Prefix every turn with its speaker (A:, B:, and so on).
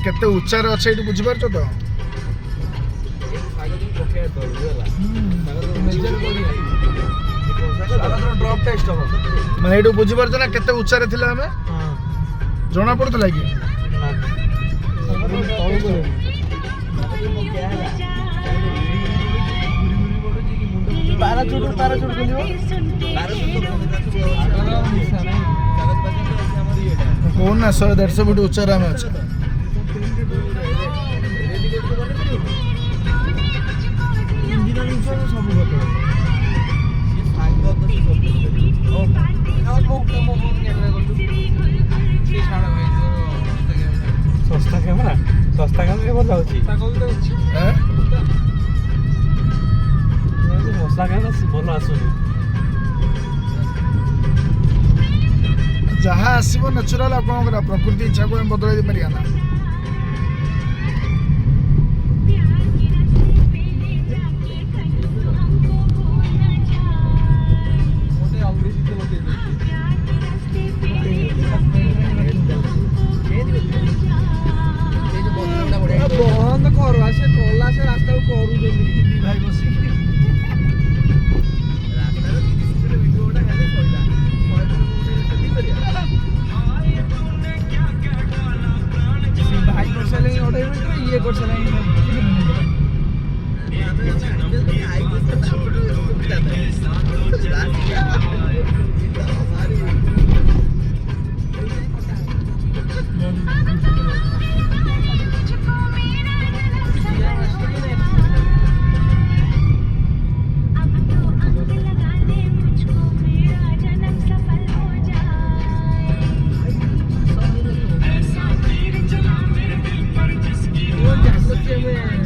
A: केते उच्चार अच्छे एटू बुझी पारछो तो
B: ड्रॉप टेस्ट हो
A: माने एटू बुझी पारछो ना केते उच्चार थिला हमें जोना पड़तला कि
B: पैराचूट खोलियो
A: कौन ना 100-150 फुट उच्चार में अच्छा
B: सस्ता कैमरा भल होची मसला कैमरा भल आसुनी
A: जहाँ आसो नेचुराल कौन करा प्रकृति इच्छा को बदल पारिया ना
B: बंद कर आसे टोला से रास्ता को करू भाई बसी भाई कर चले ये कर चले में